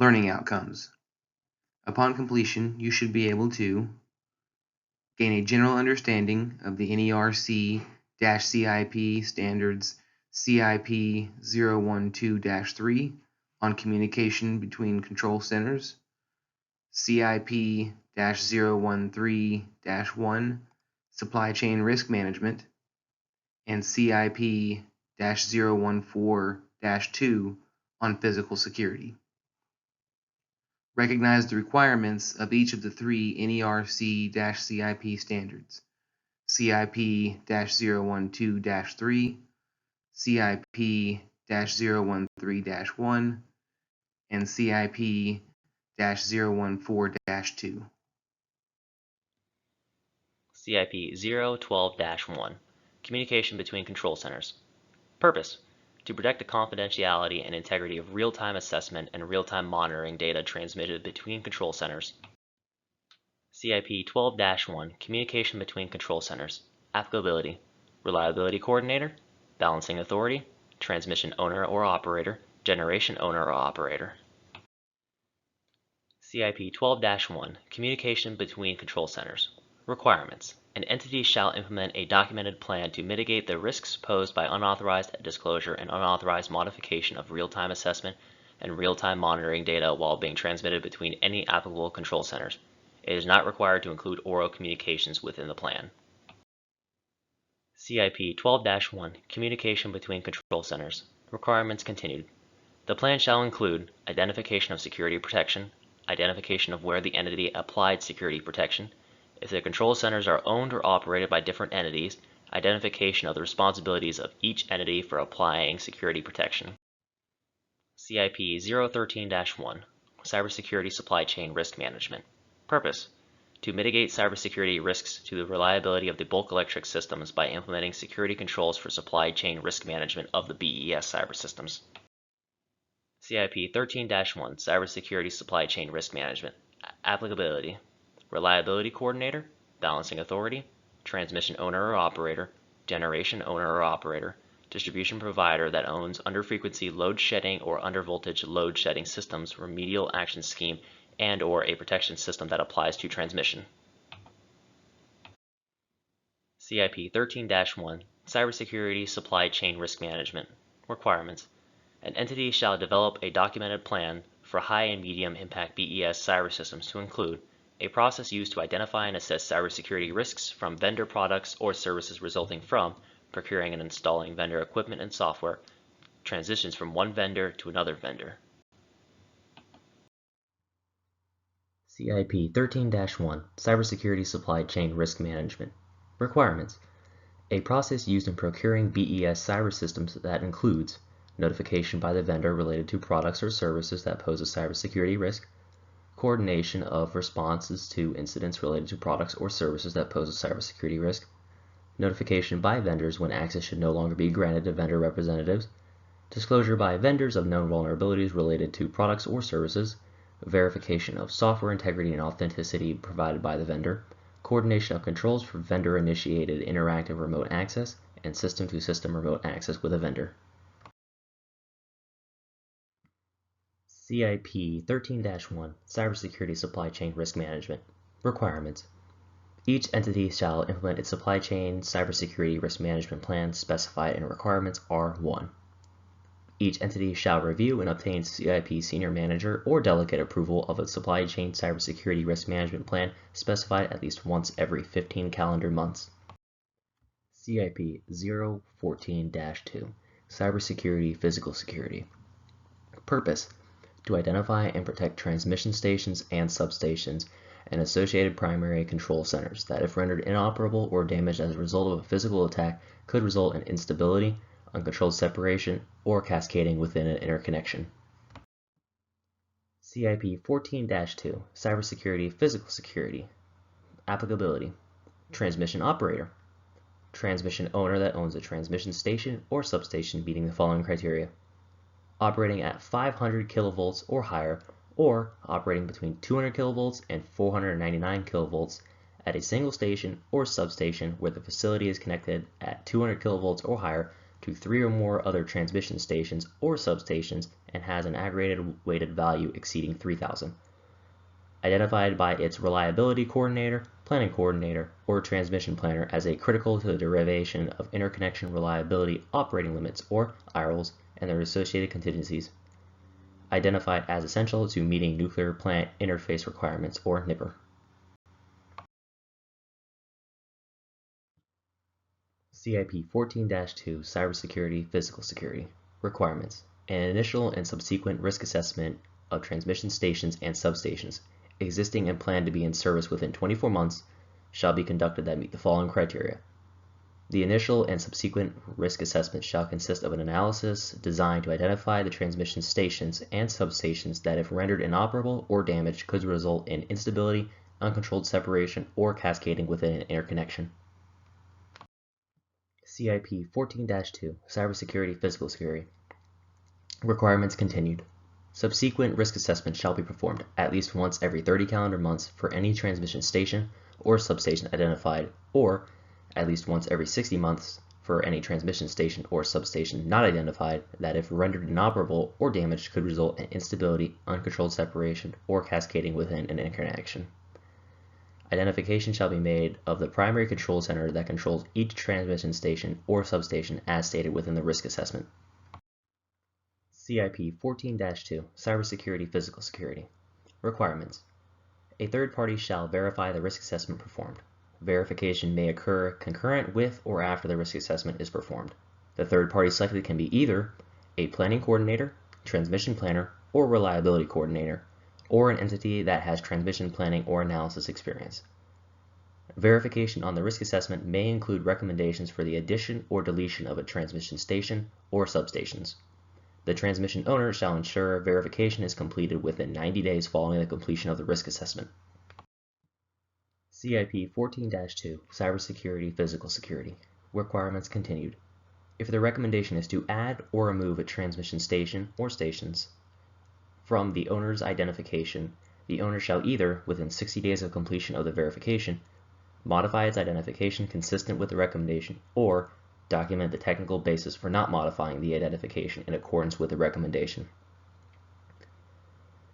Learning outcomes. Upon completion, you should be able to gain a general understanding of the NERC-CIP standards CIP 012-3 on communication between control centers, CIP 013-1 supply chain risk management, and CIP 014-2 on physical security. Recognize the requirements of each of the three NERC-CIP standards: CIP 012-3, CIP 013-1, and CIP 014-2. CIP 012-1, Communication between Control Centers. Purpose: to protect the confidentiality and integrity of real-time assessment and real-time monitoring data transmitted between control centers. CIP 12-1, Communication between Control Centers. Applicability: Reliability Coordinator, Balancing Authority, Transmission Owner or Operator, Generation Owner or Operator. CIP 12-1, Communication between Control Centers. Requirements: an entity shall implement a documented plan to mitigate the risks posed by unauthorized disclosure and unauthorized modification of real-time assessment and real-time monitoring data while being transmitted between any applicable control centers. It is not required to include oral communications within the plan. CIP 12-1, Communication between Control Centers. Requirements continued. The plan shall include identification of security protection, identification of where the entity applied security protection. If the control centers are owned or operated by different entities, identification of the responsibilities of each entity for applying security protection. CIP 013-1, Cybersecurity Supply Chain Risk Management. Purpose: to mitigate cybersecurity risks to the reliability of the bulk electric systems by implementing security controls for supply chain risk management of the BES cyber systems. CIP 13-1, Cybersecurity Supply Chain Risk Management. Applicability: Reliability Coordinator, Balancing Authority, Transmission Owner or Operator, Generation Owner or Operator, Distribution Provider that owns under-frequency load shedding or under-voltage load shedding systems, remedial action scheme, and or a protection system that applies to transmission. CIP 13-1, Cybersecurity Supply Chain Risk Management. Requirements: an entity shall develop a documented plan for high and medium impact BES cyber systems to include a process used to identify and assess cybersecurity risks from vendor products or services resulting from procuring and installing vendor equipment and software, transitions from one vendor to another vendor. CIP 13-1, Cybersecurity Supply Chain Risk Management. Requirements: a process used in procuring BES cyber systems that includes notification by the vendor related to products or services that pose a cybersecurity risk, coordination of responses to incidents related to products or services that pose a cybersecurity risk, notification by vendors when access should no longer be granted to vendor representatives, disclosure by vendors of known vulnerabilities related to products or services, verification of software integrity and authenticity provided by the vendor, coordination of controls for vendor-initiated interactive remote access, and system-to-system remote access with a vendor. CIP 13-1, Cybersecurity Supply Chain Risk Management. Requirements: each entity shall implement its supply chain cybersecurity risk management plan specified in requirements R1. Each entity shall review and obtain CIP senior manager or delegate approval of its supply chain cybersecurity risk management plan specified at least once every 15 calendar months. CIP 014-2, Cybersecurity Physical Security. Purpose: to identify and protect transmission stations and substations and associated primary control centers that, if rendered inoperable or damaged as a result of a physical attack, could result in instability, uncontrolled separation, or cascading within an interconnection. CIP 14-2, Cybersecurity Physical Security. Applicability: transmission operator, transmission owner that owns a transmission station or substation meeting the following criteria: operating at 500 kilovolts or higher, or operating between 200 kilovolts and 499 kilovolts at a single station or substation where the facility is connected at 200 kilovolts or higher to 3 or more other transmission stations or substations and has an aggregated weighted value exceeding 3,000. Identified by its reliability coordinator, planning coordinator, or transmission planner as a critical to the derivation of interconnection reliability operating limits, or IRLs, and their associated contingencies. Identified as essential to meeting nuclear plant interface requirements, or NIPR. CIP 14-2 Cybersecurity Physical Security Requirements: an initial and subsequent risk assessment of transmission stations and substations existing and planned to be in service within 24 months shall be conducted that meet the following criteria. The initial and subsequent risk assessment shall consist of an analysis designed to identify the transmission stations and substations that, if rendered inoperable or damaged, could result in instability, uncontrolled separation, or cascading within an interconnection. CIP 14-2 Cybersecurity Physical Security Requirements continued. Subsequent risk assessment shall be performed at least once every 30 calendar months for any transmission station or substation identified, or at least once every 60 months for any transmission station or substation not identified that, if rendered inoperable or damaged, could result in instability, uncontrolled separation, or cascading within an interconnection. Identification shall be made of the primary control center that controls each transmission station or substation as stated within the risk assessment. CIP 14-2 Cybersecurity Physical Security Requirements: a third party shall verify the risk assessment performed. Verification may occur concurrent with or after the risk assessment is performed. The third party selected can be either a planning coordinator, transmission planner, or reliability coordinator, or an entity that has transmission planning or analysis experience. Verification on the risk assessment may include recommendations for the addition or deletion of a transmission station or substations. The transmission owner shall ensure verification is completed within 90 days following the completion of the risk assessment. CIP 14-2 Cybersecurity Physical Security Requirements continued. If the recommendation is to add or remove a transmission station or stations from the owner's identification, the owner shall either, within 60 days of completion of the verification, modify its identification consistent with the recommendation, or document the technical basis for not modifying the identification in accordance with the recommendation.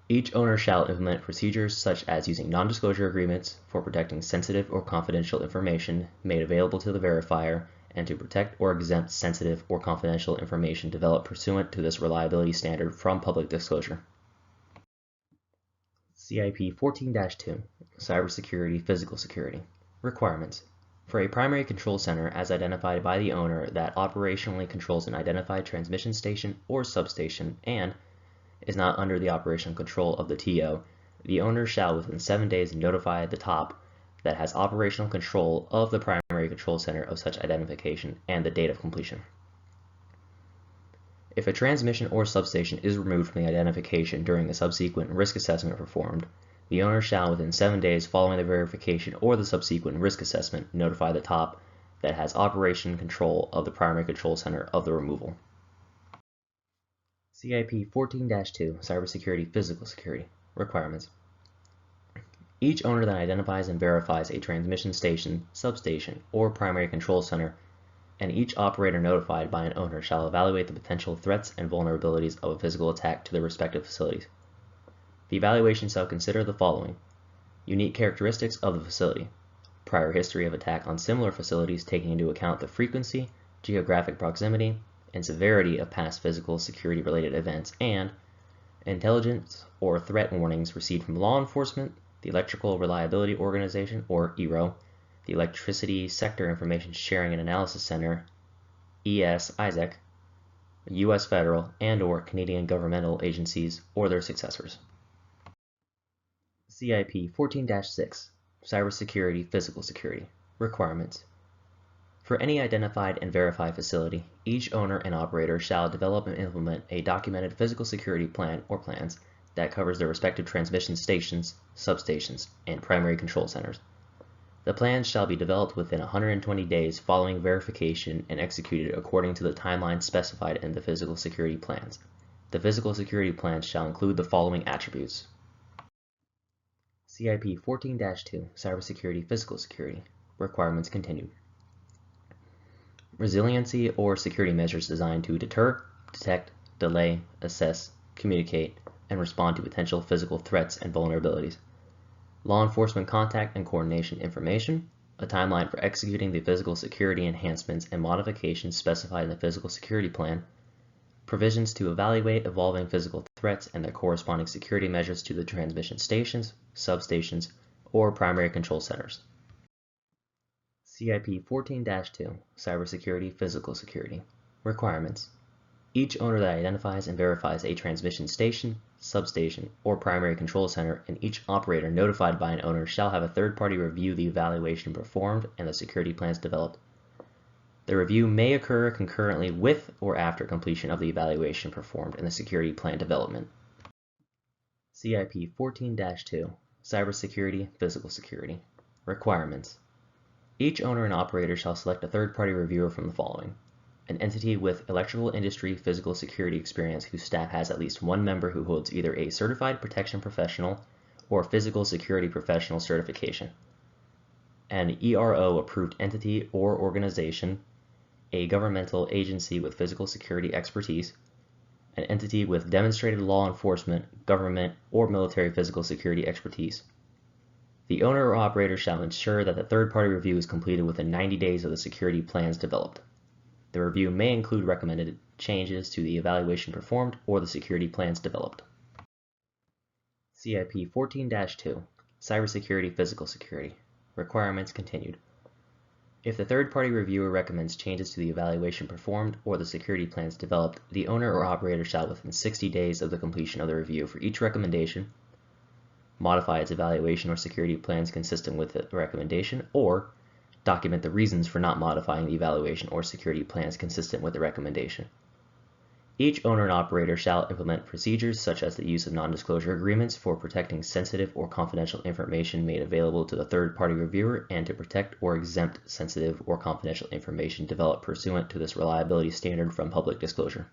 Each owner shall implement procedures such as using non-disclosure agreements for protecting sensitive or confidential information made available to the verifier, and to protect or exempt sensitive or confidential information developed pursuant to this reliability standard from public disclosure. CIP 14-2 Cybersecurity Physical Security Requirements: for a primary control center as identified by the owner that operationally controls an identified transmission station or substation and is not under the operational control of the TO, the owner shall within 7 days notify the top that has operational control of the primary control center of such identification and the date of completion. If a transmission or substation is removed from the identification during the subsequent risk assessment performed, the owner shall within 7 days following the verification or the subsequent risk assessment notify the top that has operation control of the primary control center of the removal. CIP 14-2 Cybersecurity Physical Security Requirements: each owner that identifies and verifies a transmission station, substation, or primary control center, and each operator notified by an owner shall evaluate the potential threats and vulnerabilities of a physical attack to their respective facilities. The evaluation shall consider the following: unique characteristics of the facility, prior history of attack on similar facilities taking into account the frequency, geographic proximity, and severity of past physical security-related events, and intelligence or threat warnings received from law enforcement, the Electrical Reliability Organization, or ERO, the Electricity Sector Information Sharing and Analysis Center, ISAC, U.S. federal and/or Canadian governmental agencies or their successors. CIP 14-6 Cybersecurity Physical Security Requirements: for any identified and verified facility, each owner and operator shall develop and implement a documented physical security plan or plans that covers their respective transmission stations, substations, and primary control centers. The plans shall be developed within 120 days following verification and executed according to the timeline specified in the physical security plans. The physical security plans shall include the following attributes. CIP 14-2 Cybersecurity Physical Security Requirements continued. resiliency or security measures designed to deter, detect, delay, assess, communicate, and respond to potential physical threats and vulnerabilities. Law enforcement contact and coordination information, a timeline for executing the physical security enhancements and modifications specified in the physical security plan, provisions to evaluate evolving physical threats and their corresponding security measures to the transmission stations, substations, or primary control centers. CIP 14-2, Cybersecurity Physical Security. Requirements. Each owner that identifies and verifies a transmission station, substation, or primary control center, and each operator notified by an owner shall have a third party review the evaluation performed and the security plans developed. The review may occur concurrently with or after completion of the evaluation performed and the security plan development. CIP 14-2, Cybersecurity Physical Security. Requirements. Each owner and operator shall select a third-party reviewer from the following: an entity with electrical industry physical security experience whose staff has at least one member who holds either a certified protection professional or physical security professional certification, an ERO approved entity or organization, a governmental agency with physical security expertise, an entity with demonstrated law enforcement, government, or military physical security expertise. The owner or operator shall ensure that the third-party review is completed within 90 days of the security plans developed. The review may include recommended changes to the evaluation performed or the security plans developed. CIP 14-2, Cybersecurity Physical Security. Requirements continued. If the third-party reviewer recommends changes to the evaluation performed or the security plans developed, the owner or operator shall, within 60 days of the completion of the review for each recommendation, modify its evaluation or security plans consistent with the recommendation, or document the reasons for not modifying the evaluation or security plans consistent with the recommendation. Each owner and operator shall implement procedures such as the use of non-disclosure agreements for protecting sensitive or confidential information made available to the third-party reviewer and to protect or exempt sensitive or confidential information developed pursuant to this reliability standard from public disclosure.